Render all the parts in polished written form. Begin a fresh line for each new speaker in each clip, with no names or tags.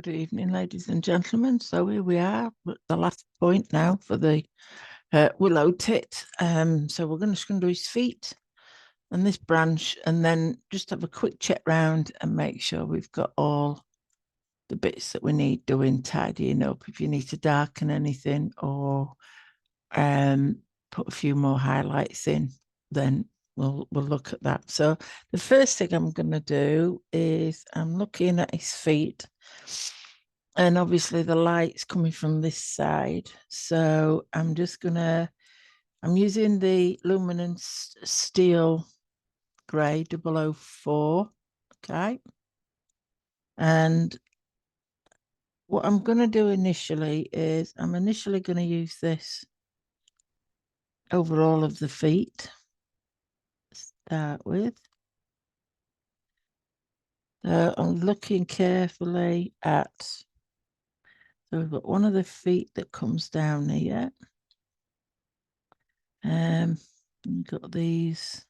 Good evening, ladies and gentlemen. So here we are at the last point now for the Willow Tit. So we're just going to do his feet and this branch, and then just have a quick check round and make sure we've got all the bits that we need doing, tidying up. If you need to darken anything or put a few more highlights in, then we'll look at that. So the first thing I'm going to do is I'm looking at his feet, and obviously the light's coming from this side. So I'm using the luminance steel grey 004. Okay. And what I'm going to do initially is I'm initially going to use this over all of the feet to start with. So I'm looking carefully at, so we've got one of the feet that comes down here. We've got these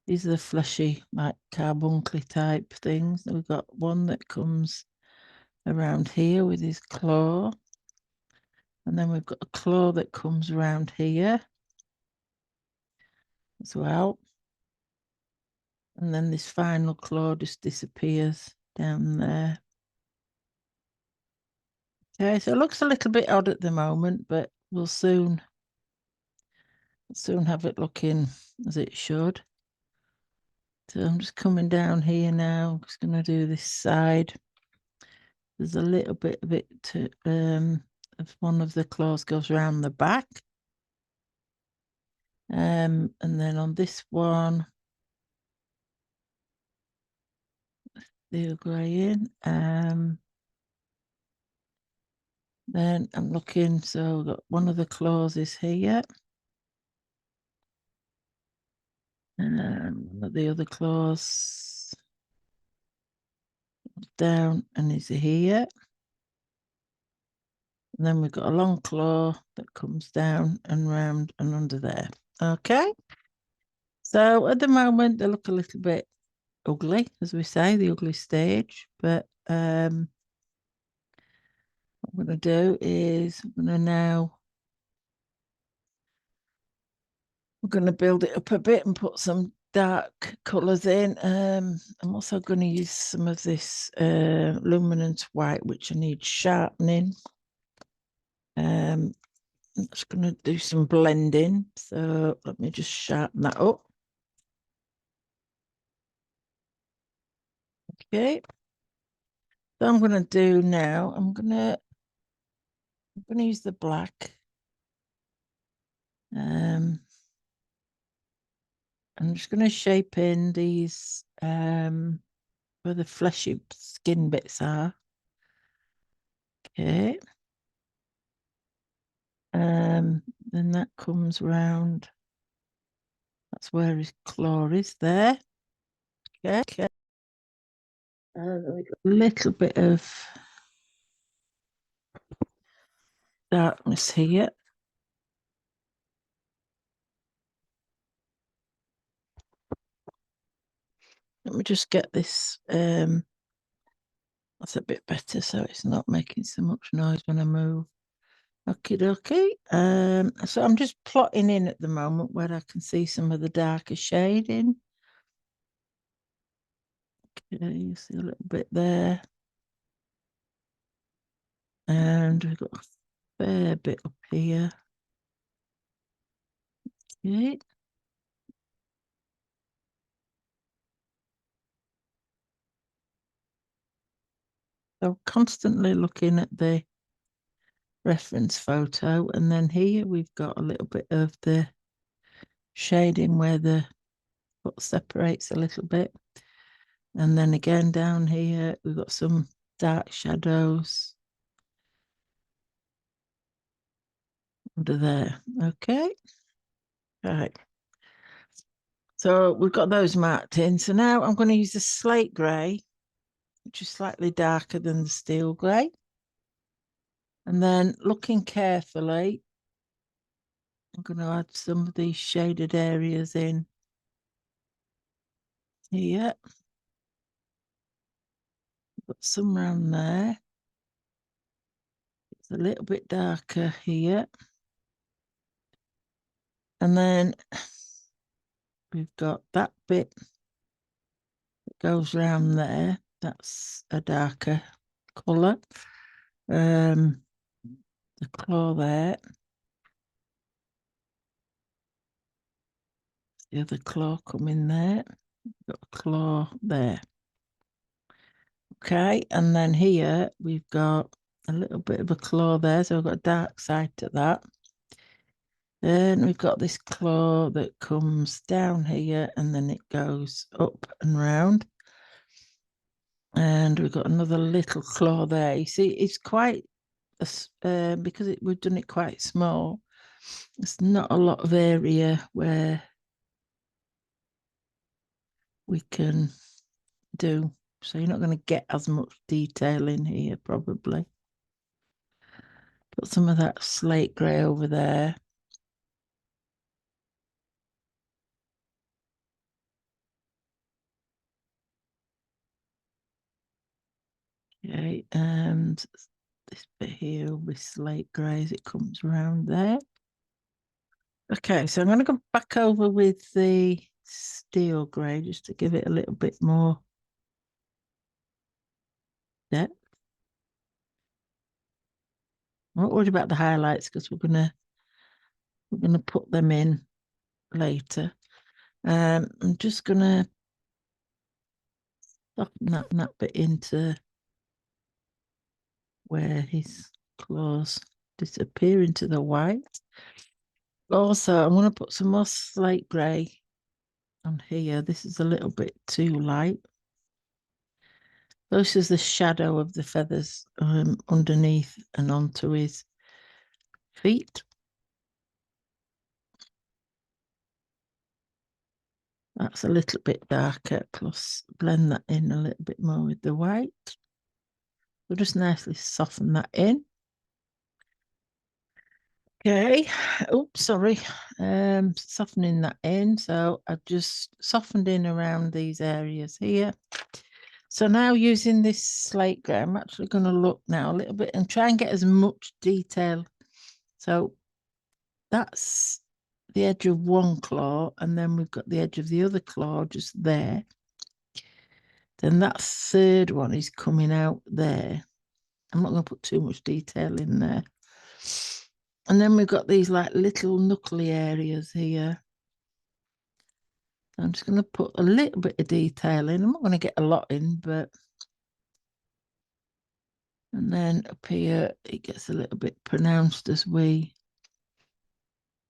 are the fleshy, like carbuncle type things. We've got one that comes around here with his claw. And then we've got a claw that comes around here as well. And then this final claw just disappears down there. Okay, so it looks a little bit odd at the moment, but we'll soon have it looking as it should. So I'm just coming down here now. I'm just going to do this side. There's a little bit of it to of one of the claws goes around the back. And then on this one, the grey in. Then I'm looking, so I've got one of the claws is here. And one of the other claws down and is here. And then we've got a long claw that comes down and round and under there. Okay. So at the moment, they look a little bit ugly, as we say, the ugly stage. But what I'm going to do is we're going to build it up a bit and put some dark colours in. I'm also going to use some of this luminance white, which I need sharpening. I'm just going to do some blending. So let me just sharpen that up. Okay. So I'm going to do now, I'm going to use the black. I'm just going to shape in these where the fleshy skin bits are. Okay. Then that comes round. That's where his claw is there. Okay. A little bit of darkness here. Let me just get this. That's a bit better, so it's not making so much noise when I move. Okie dokie. So I'm just plotting in at the moment where I can see some of the darker shading. Okay, you see a little bit there. And we've got a fair bit up here. Okay. So constantly looking at the reference photo, and then here we've got a little bit of the shading where the foot separates a little bit, and then again down here we've got some dark shadows under there. Okay, right, so we've got those marked in. So now I'm going to use the slate grey, which is slightly darker than the steel grey, and then looking carefully I'm going to add some of these shaded areas in here. Got some around there. It's a little bit darker here. And then we've got that bit that goes round there. That's a darker colour. The claw there. The other claw coming there. Got a claw there. Okay, and then here we've got a little bit of a claw there, so we've got a dark side to that. Then we've got this claw that comes down here and then it goes up and round. And we've got another little claw there. You see, it's quite, because we've done it quite small, there's not a lot of area where we can do. So you're not going to get as much detail in here, probably. Put some of that slate grey over there. Okay, and this bit here will be slate grey as it comes around there. Okay, so I'm going to go back over with the steel grey just to give it a little bit more depth. I'm not worried about the highlights because we're gonna put them in later. I'm just gonna soften that bit into where his claws disappear into the white. Also, I'm going to put some more slate grey on here. This is a little bit too light. This is the shadow of the feathers underneath and onto his feet. That's a little bit darker, plus blend that in a little bit more with the white. We'll just nicely soften that in. Okay, oops, sorry. Softening that in. So I've just softened in around these areas here. So now using this slate grey, I'm actually going to look now a little bit and try and get as much detail. So that's the edge of one claw, and then we've got the edge of the other claw just there. Then that third one is coming out there. I'm not going to put too much detail in there. And then we've got these like little knuckly areas here. I'm just going to put a little bit of detail in. I'm not going to get a lot in, but... And then up here, it gets a little bit pronounced as we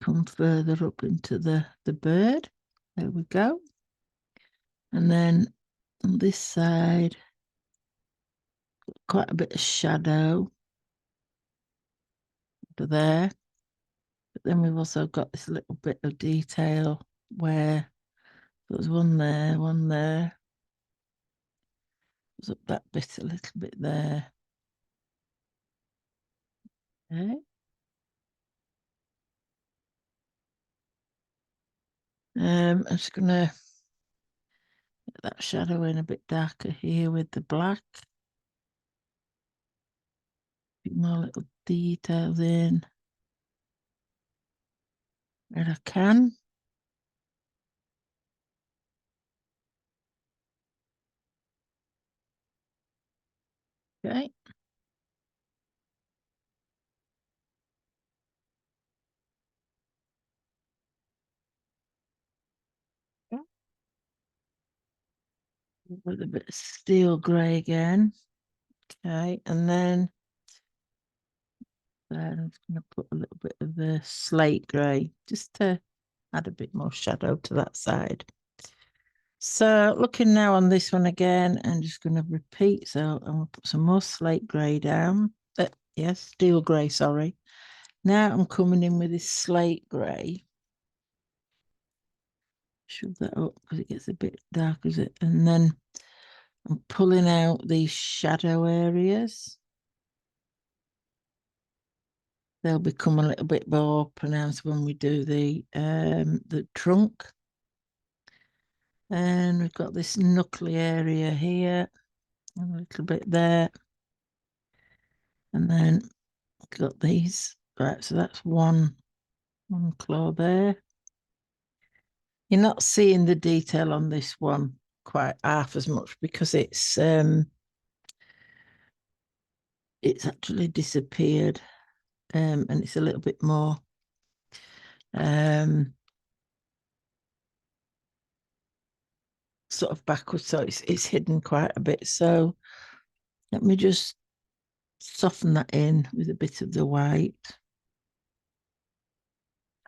come further up into the bird. There we go. And then on this side, quite a bit of shadow to there. But then we've also got this little bit of detail where there's one there, one there. There's up that bit a little bit there. Okay. I'm just gonna get that shadow in a bit darker here with the black. Bit more little details in where I can. Okay. With a bit of steel grey again. Okay, and then I'm just going to put a little bit of the slate grey just to add a bit more shadow to that side. So looking now on this one again, I'm just going to repeat. So I'm going to put some more slate grey down. Yes, steel grey, sorry. Now I'm coming in with this slate grey. Shove that up because it gets a bit dark, is it? And then I'm pulling out these shadow areas. They'll become a little bit more pronounced when we do the trunk. And we've got this knuckly area here. and a little bit there. And then got these. Right, so that's one claw there. You're not seeing the detail on this one quite half as much because it's actually disappeared, and it's a little bit more sort of backwards, so it's hidden quite a bit. So let me just soften that in with a bit of the white.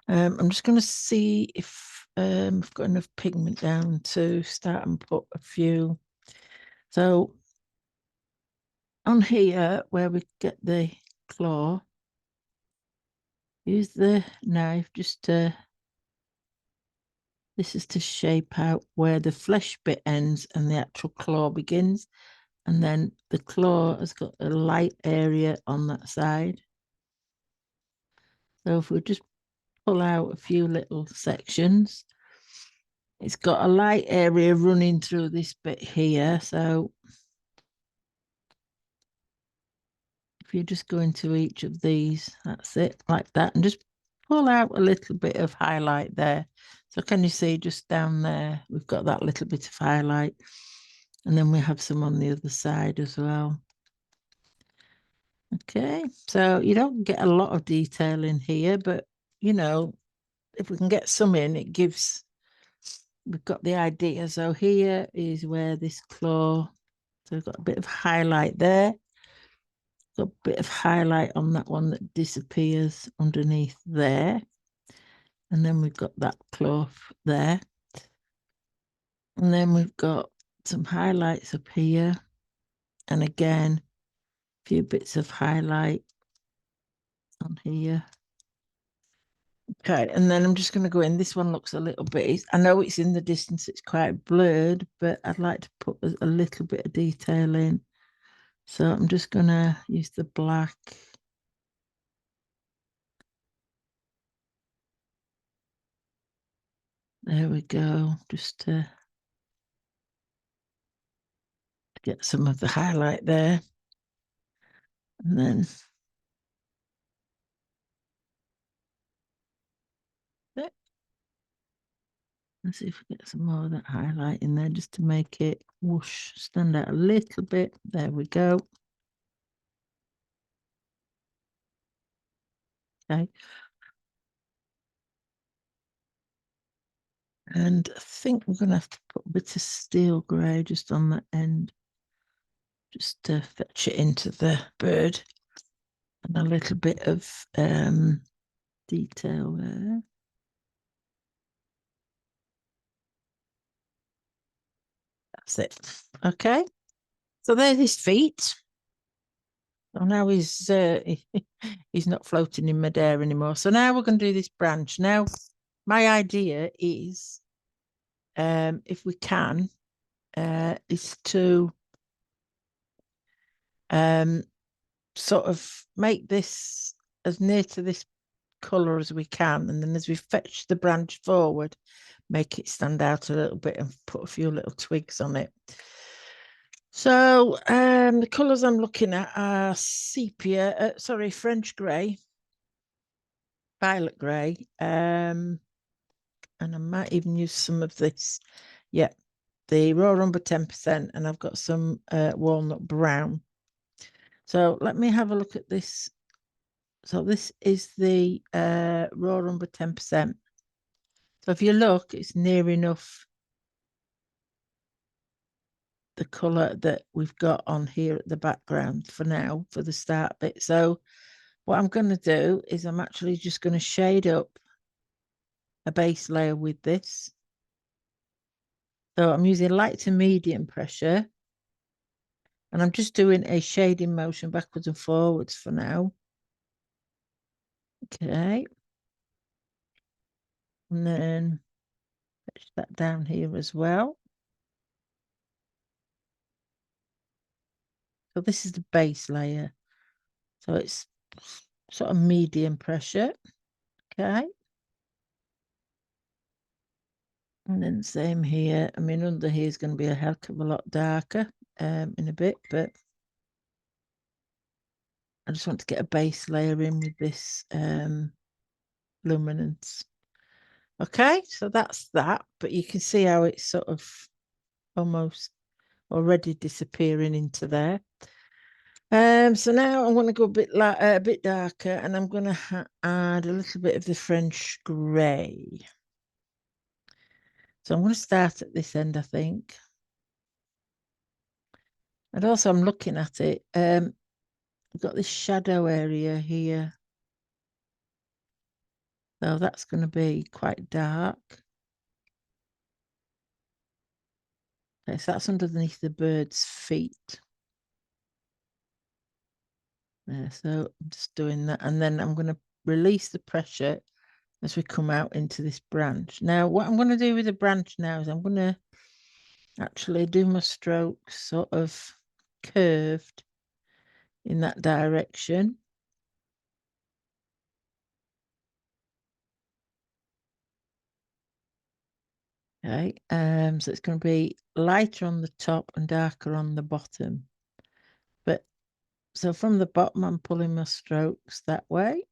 I'm just going to see if I've got enough pigment down to start and put a few. So on here where we get the claw, use the knife just to, this is to shape out where the flesh bit ends and the actual claw begins. And then the claw has got a light area on that side. So if we just pull out a few little sections, it's got a light area running through this bit here. So if you just go into each of these, that's it, like that, and just pull out a little bit of highlight there. So can you see just down there, we've got that little bit of highlight, and then we have some on the other side as well. Okay, so you don't get a lot of detail in here, but you know, if we can get some in, it gives, we've got the idea. So here is where this claw, so we've got a bit of highlight there, got a bit of highlight on that one that disappears underneath there, and then we've got that cloth there, and then we've got some highlights up here, and again a few bits of highlight on here. Okay, and then I'm just going to go in. This one looks a little bit, I know it's in the distance, it's quite blurred, but I'd like to put a little bit of detail in. So I'm just going to use the black. There we go, just to get some of the highlight there. And then let's see if we get some more of that highlight in there just to make it whoosh, stand out a little bit. There we go. Okay. And I think we're going to have to put a bit of steel grey just on that end, just to fetch it into the bird, and a little bit of detail there. That's it. Okay. So there's his feet. So now he's he's not floating in midair anymore. So now we're going to do this branch. Now, my idea is, if we can, is to sort of make this as near to this colour as we can, and then as we fetch the branch forward, make it stand out a little bit and put a few little twigs on it. So the colours I'm looking at are sepia, French grey, violet grey, and I might even use some of this. Yeah, the raw umber 10%, and I've got some walnut brown. So let me have a look at this. So this is the raw umber 10%. So if you look, it's near enough the colour that we've got on here at the background for now, for the start bit. So what I'm going to do is I'm actually just going to shade up a base layer with this. So I'm using light to medium pressure, and I'm just doing a shading motion backwards and forwards for now. Okay. And then fetch that down here as well. So this is the base layer. So it's sort of medium pressure. Okay. And then same here. I mean, under here is going to be a heck of a lot darker. in a bit, but I just want to get a base layer in with this luminance. Okay, so that's that, but you can see how it's sort of almost already disappearing into there. So now I'm going to go a bit darker, and I'm going to add a little bit of the French grey. So I'm going to start at this end, I think. And also I'm looking at it. I've got this shadow area here. So that's going to be quite dark. Okay, so that's underneath the bird's feet. There, so I'm just doing that. And then I'm going to release the pressure as we come out into this branch. Now, what I'm going to do with the branch now is I'm going to actually do my strokes sort of curved in that direction. Okay, so it's going to be lighter on the top and darker on the bottom. But so from the bottom, I'm pulling my strokes that way.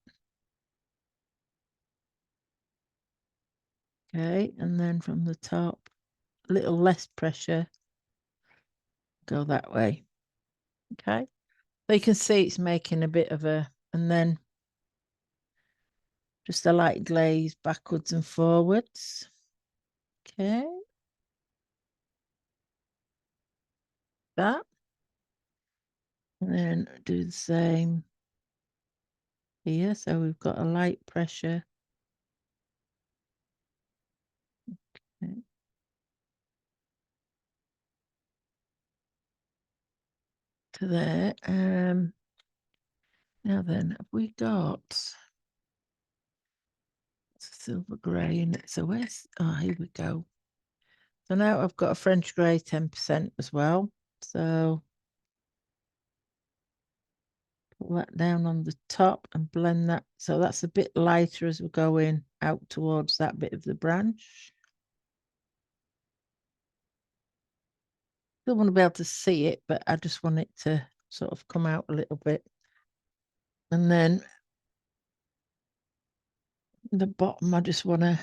Okay, and then from the top, a little less pressure, go that way. Okay, so you can see it's making a bit of a, and then just a light glaze backwards and forwards. Okay, that. And then do the same here. So we've got a light pressure. Okay. To there. Now then, have we got silver grey in it? So where's, oh, here we go. So now I've got a French grey 10% as well. So pull that down on the top and blend that. So that's a bit lighter as we're going out towards that bit of the branch. Still want to be able to see it, but I just want it to sort of come out a little bit. And then the bottom, I just want to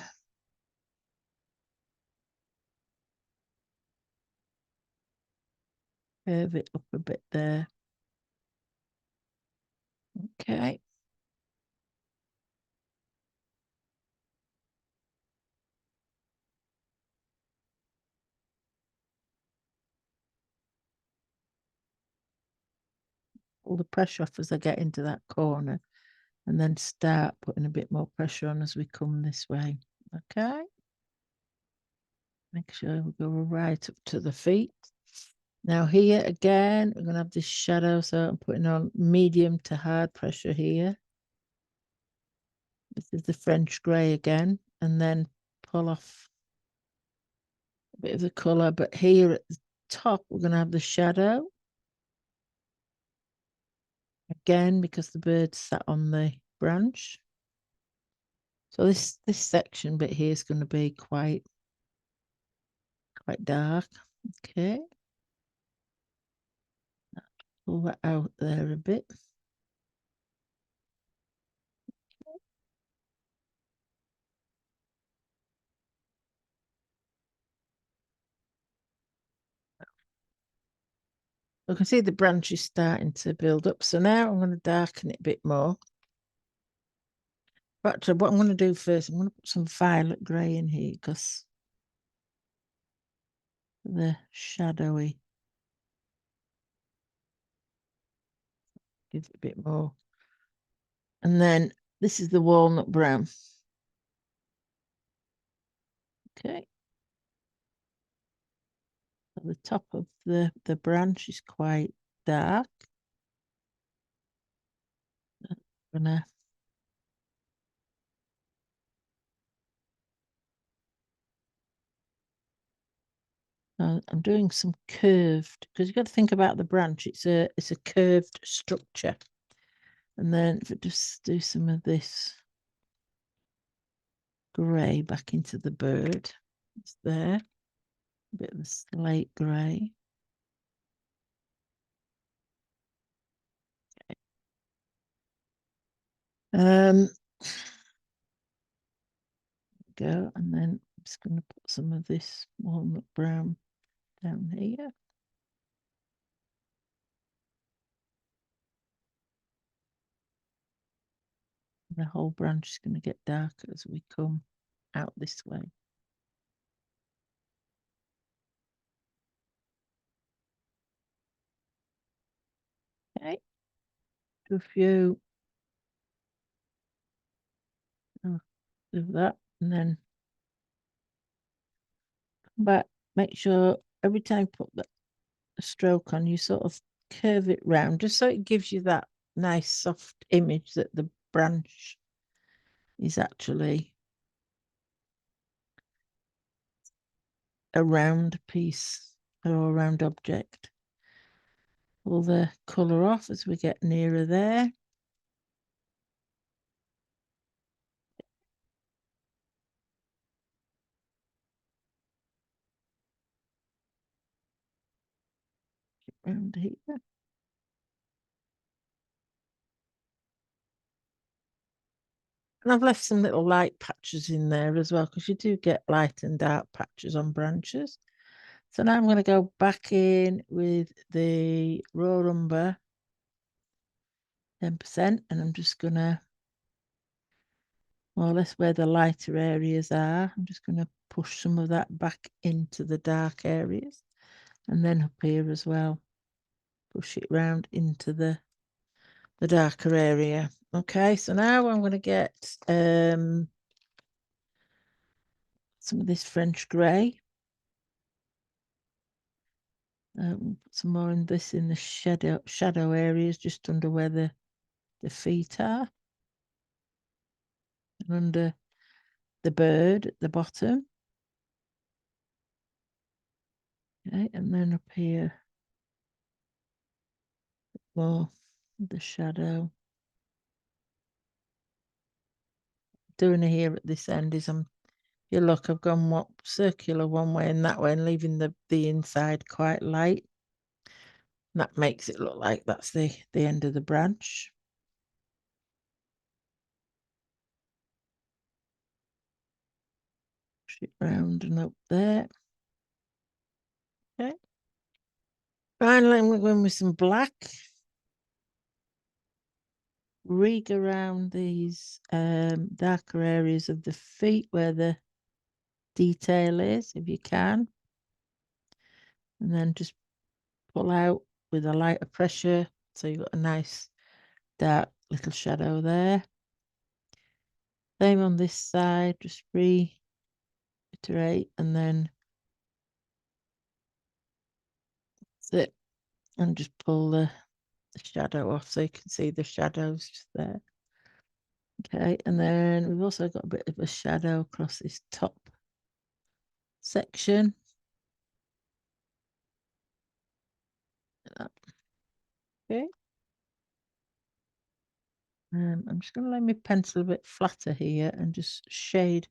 curve it up a bit there. Okay. All the pressure off as I get into that corner, and then start putting a bit more pressure on as we come this way. Okay. Make sure we go right up to the feet. Now here again, we're going to have this shadow. So I'm putting on medium to hard pressure here. This is the French grey again, and then pull off a bit of the colour. But here at the top, we're going to have the shadow. Again, because the bird sat on the branch. So this section bit here is going to be quite dark. Okay. Pull that out there a bit. You can see the branch is starting to build up. So now I'm going to darken it a bit more. But what I'm going to do first, I'm going to put some violet grey in here because the shadowy. Give it a bit more. And then this is the walnut brown. Okay. So the top of the branch is quite dark. I'm gonna I'm doing some curved, because you've got to think about the branch. It's a curved structure. And then if I just do some of this grey back into the bird, it's there. A bit of the slate grey. Um, go, and then I'm just going to put some of this walnut brown down here. The whole branch is going to get darker as we come out this way. Okay, do a few of that, and then come back. Make sure every time you put the stroke on, you sort of curve it round, just so it gives you that nice soft image that the branch is actually a round piece or a round object. Pull the colour off as we get nearer there. Around here. And I've left some little light patches in there as well, because you do get light and dark patches on branches. So now I'm going to go back in with the raw umber 10%, and I'm just going to, more or less where the lighter areas are, I'm just going to push some of that back into the dark areas, and then up here as well, push it round into the darker area. Okay, so now I'm going to get some of this French grey. Put some more in this in the shadow areas, just under where the feet are, and under the bird at the bottom. Okay, and then up here, more the shadow. Doing it here at this end is you look, I've gone what circular one way and that way, and leaving the inside quite light. And that makes it look like that's the end of the branch. Push it round and up there. Okay. Finally, I'm going with some black. Rig around these darker areas of the feet where the detail is, if you can. And then just pull out with a lighter pressure, so you've got a nice dark little shadow there. Same on this side, just reiterate, and then that's it. And just pull the shadow off so you can see the shadows just there. Okay, and then we've also got a bit of a shadow across this top section. Okay. I'm just going to lay my pencil a bit flatter here and just shade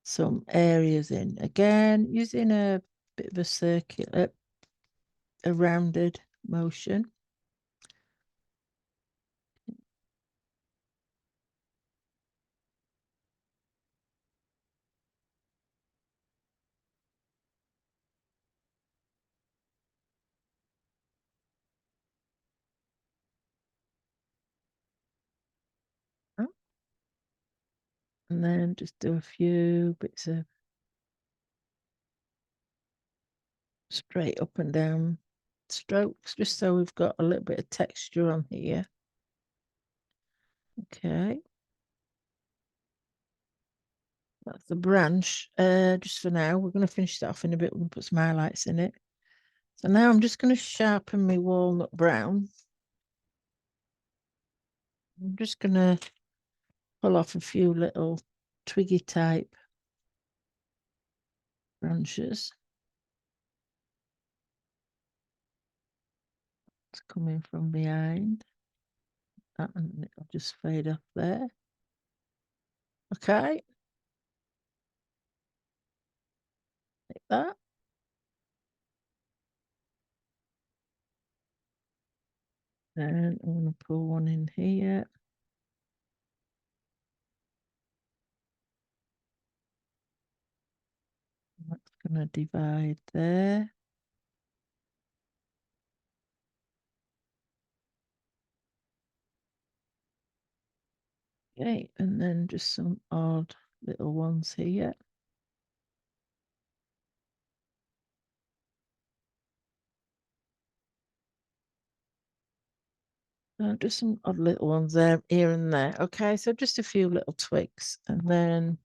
some areas in. Again, using a bit of a circular, a rounded motion. And then just do a few bits of straight up and down strokes, just so we've got a little bit of texture on here. Okay. That's the branch. Just for now, we're going to finish that off in a bit. We're going to put some highlights in it. So now I'm just going to sharpen my walnut brown. I'm just going to pull off a few little twiggy type branches. It's coming from behind. And it'll just fade up there. Okay. Like that. Then I'm going to pull one in here. going to divide there. Okay, and then just some odd little ones here. Just some odd little ones there, here and there. Okay, so just a few little twigs, and then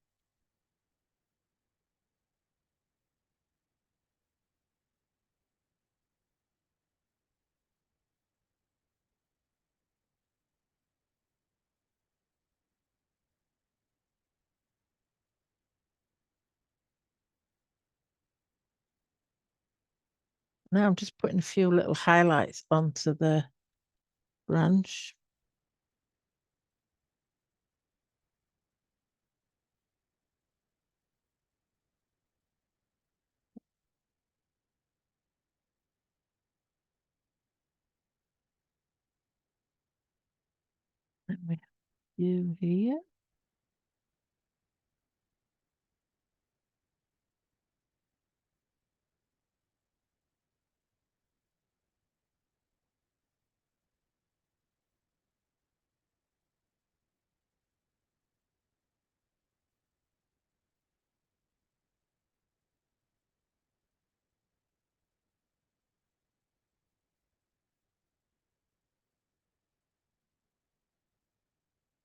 now I'm just putting a few little highlights onto the branch. Let me have you here.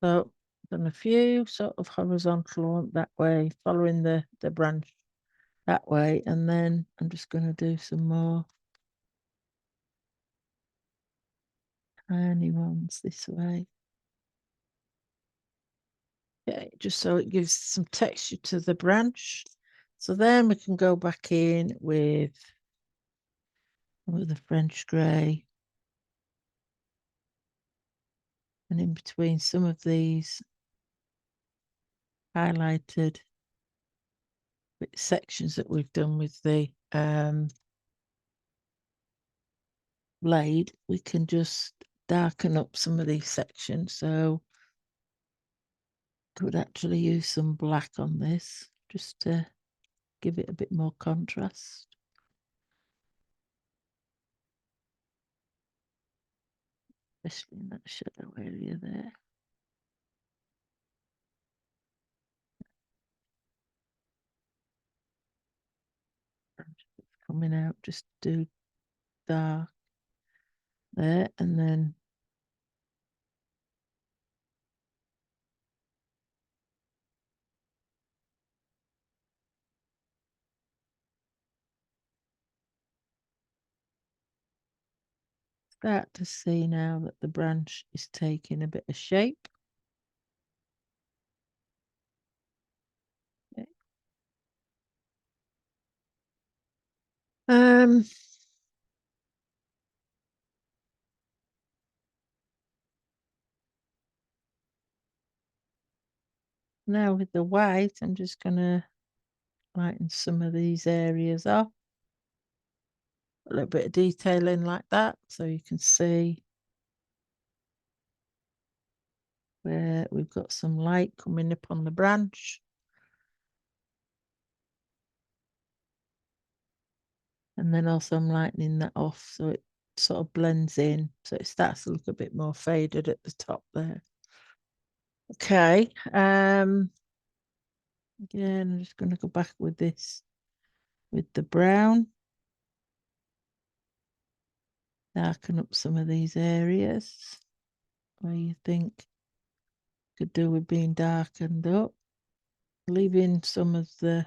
So done a few sort of horizontal that way, following the branch that way, and then I'm just going to do some more tiny ones this way. Okay, just so it gives some texture to the branch. So then we can go back in with the French grey, and in between some of these highlighted sections that we've done with the blade, we can just darken up some of these sections. So could actually use some black on this just to give it a bit more contrast. Especially in that shadow area there. Coming out, just do dark there, and then start to see now that the branch is taking a bit of shape. Okay. Now with the white, I'm just gonna lighten some of these areas up. A little bit of detailing like that, so you can see where we've got some light coming up on the branch. And then also I'm lightening that off so it sort of blends in, so it starts to look a bit more faded at the top there. Okay. Again, I'm just going to go back with this, with the brown. Darken up some of these areas where you think could do with being darkened up. Leaving some of the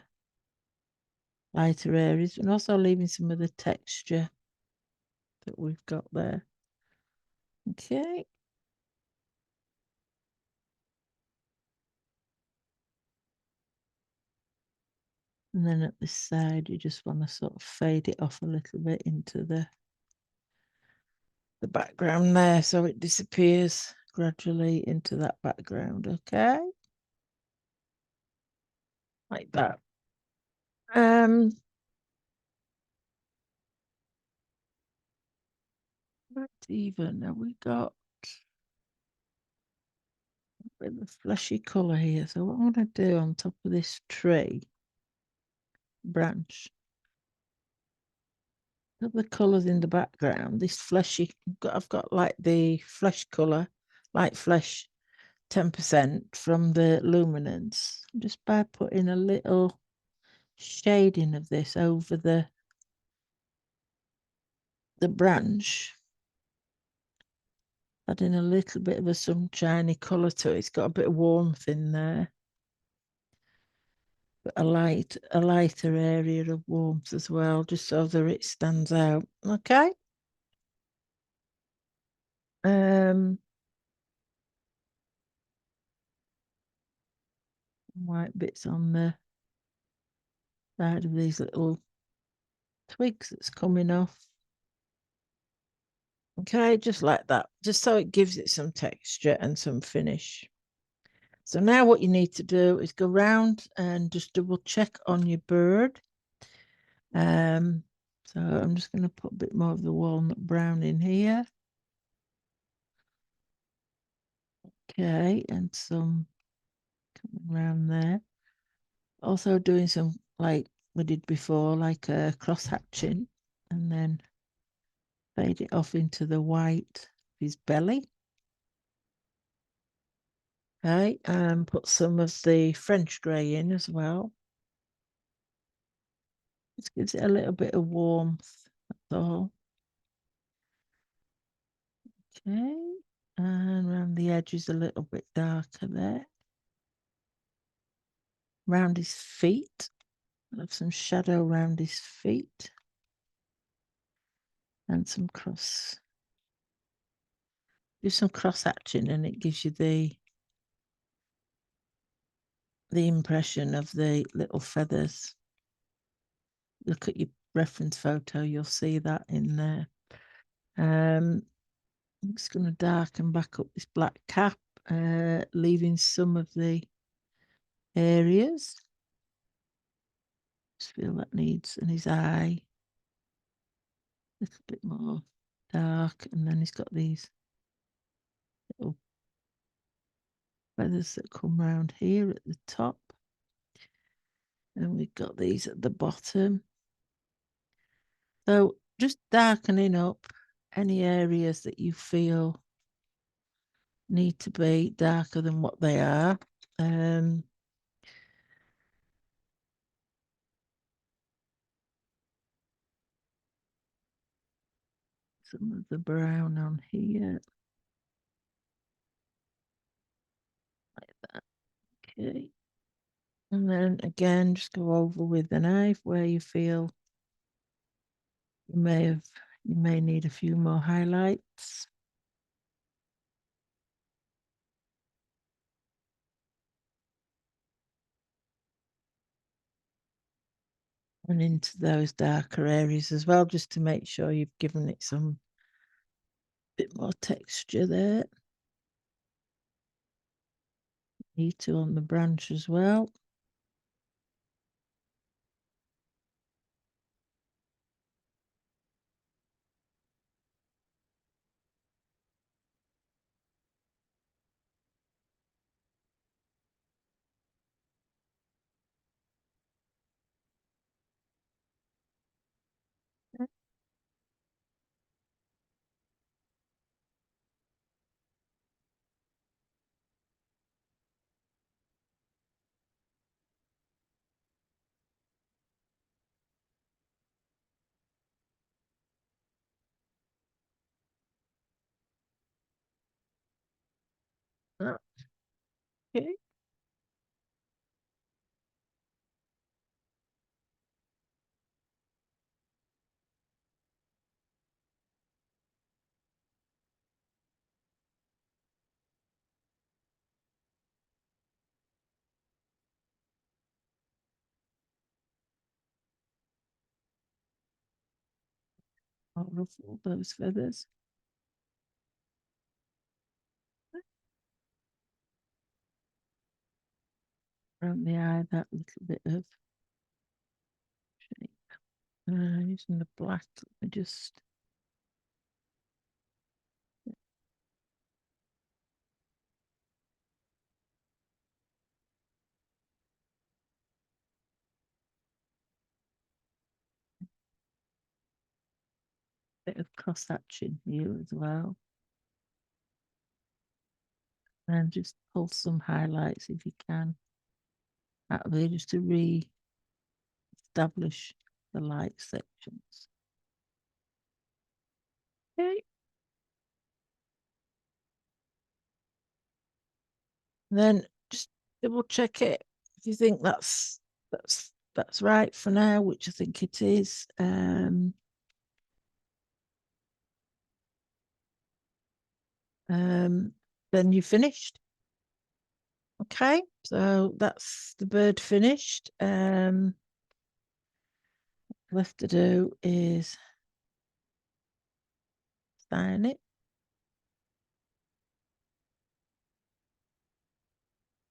lighter areas and also leaving some of the texture that we've got there. Okay. And then at this side, you just want to sort of fade it off a little bit into the background there, so it disappears gradually into that background. Okay, like that. Not even. Now we got a bit of a fleshy color here. So what I'm going to do on top of this tree branch, the colours in the background. This fleshy, I've got like the flesh colour, light flesh 10% from the luminance, just by putting a little shading of this over the branch, adding a little bit of a sunshiny colour to it. It's got a bit of warmth in there, but a lighter area of warmth as well, just so that it stands out. Okay. White bits on the side of these little twigs that's coming off. Okay, just like that, just so it gives it some texture and some finish. So now what you need to do is go round and just double check on your bird. So I'm just going to put a bit more of the walnut brown in here. Okay, and some coming around there. Also doing some, like we did before, like a cross hatching, and then fade it off into the white of his belly. Okay, and put some of the French grey in as well. Just gives it a little bit of warmth, that's all. Okay, and around the edges a little bit darker there. Round his feet, have some shadow around his feet. And some cross. Do some cross hatching and it gives you the impression of the little feathers. Look at your reference photo, you'll see that in there. I'm just going to darken back up this black cap, leaving some of the areas. Just feel that needs, and his eye, a little bit more dark, and then he's got these little feathers that come round here at the top. And we've got these at the bottom. So just darkening up any areas that you feel need to be darker than what they are. Some of the brown on here, like that. Okay. And then again, just go over with the knife where you feel you may need a few more highlights. And into those darker areas as well, just to make sure you've given it some bit more texture there. Need to on the branch as well. Okay. I'll ruffle those feathers. Around the eye, that little bit of shape. Using the black, let me just bit of cross hatching here as well. And just pull some highlights if you can out of there just to re-establish the light sections. Okay. Then just double check it if you think that's right for now, which I think it is. Then you finished. Okay, so that's the bird finished. Left to do is sign it.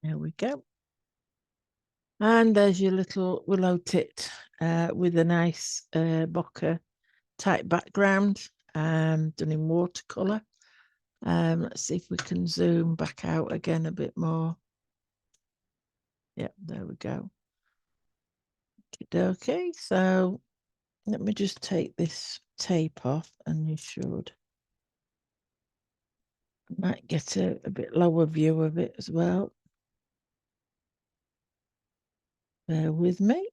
There we go. And there's your little willow tit with a nice bokeh type background, done in watercolor. Let's see if we can zoom back out again a bit more. Yep, there we go. Okay, so let me just take this tape off and you should might get a bit lower view of it as well. Bear with me.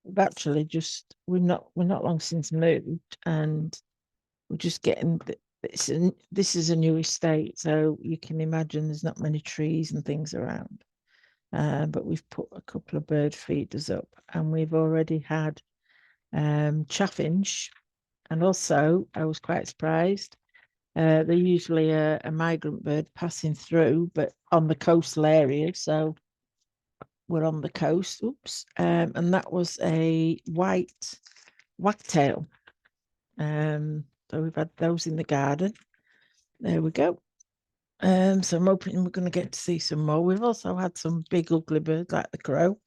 We've actually just we're not long since moved, and we're just getting this is a new estate, so you can imagine there's not many trees and things around. But we've put a couple of bird feeders up, and we've already had chaffinch, and also I was quite surprised. They're usually a migrant bird passing through, but on the coastal area, so we're on the coast. Oops. And that was a white wagtail. So we've had those in the garden. There we go. So I'm hoping we're going to get to see some more. We've also had some big ugly birds like the crow.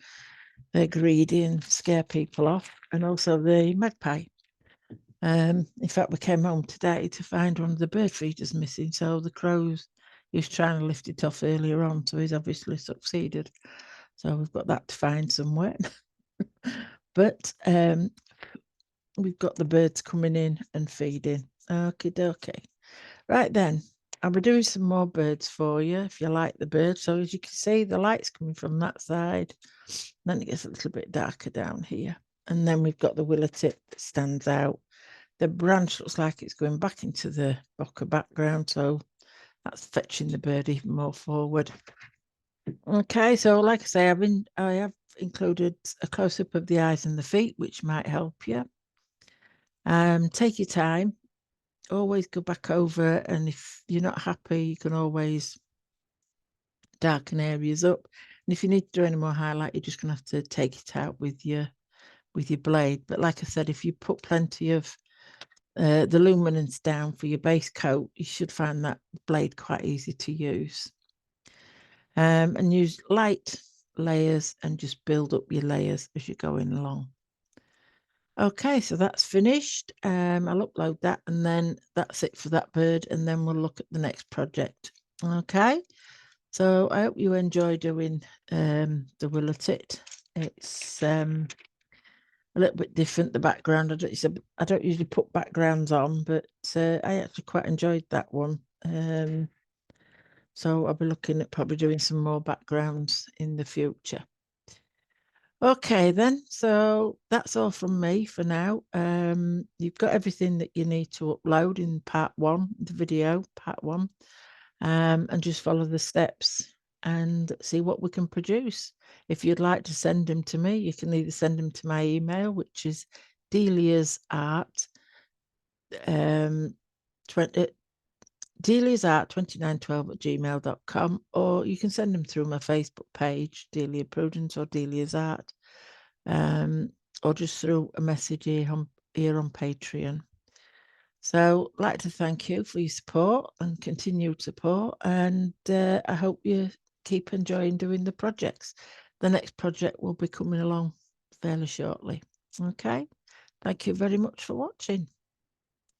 They're greedy and scare people off, and also the magpie. In fact, we came home today to find one of the bird feeders missing. So the crows, he was trying to lift it off earlier on, so he's obviously succeeded. So we've got that to find somewhere. But we've got the birds coming in and feeding. Okay, dokie. Right then, I'll be doing some more birds for you if you like the birds. So as you can see, the light's coming from that side. Then it gets a little bit darker down here. And then we've got the willow tit that stands out. The branch looks like it's going back into the bokeh background, so that's fetching the bird even more forward. Okay, so like I say, I have included a close-up of the eyes and the feet, which might help you. Take your time. Always go back over, and if you're not happy, you can always darken areas up. And if you need to do any more highlight, you're just going to have to take it out with your blade. But like I said, if you put plenty of the luminance down for your base coat, you should find that blade quite easy to use. And use light layers and just build up your layers as you're going along. Okay, so that's finished. I'll upload that, and then that's it for that bird, and then we'll look at the next project. Okay, so I hope you enjoy doing the willow tit. It's a little bit different, the background. I don't usually put backgrounds on, but I actually quite enjoyed that one. So I'll be looking at probably doing some more backgrounds in the future. Okay, then. So that's all from me for now. You've got everything that you need to upload in part one, the video, part one, and just follow the steps and see what we can produce. If you'd like to send them to me, you can either send them to my email, which is deliasart 2912@gmail.com, or you can send them through my Facebook page, Delia Prudence or Delia's Art, or just through a message here on Patreon. So I'd like to thank you for your support and continued support, and I hope you keep enjoying doing the projects. The next project will be coming along fairly shortly. Okay, thank you very much for watching.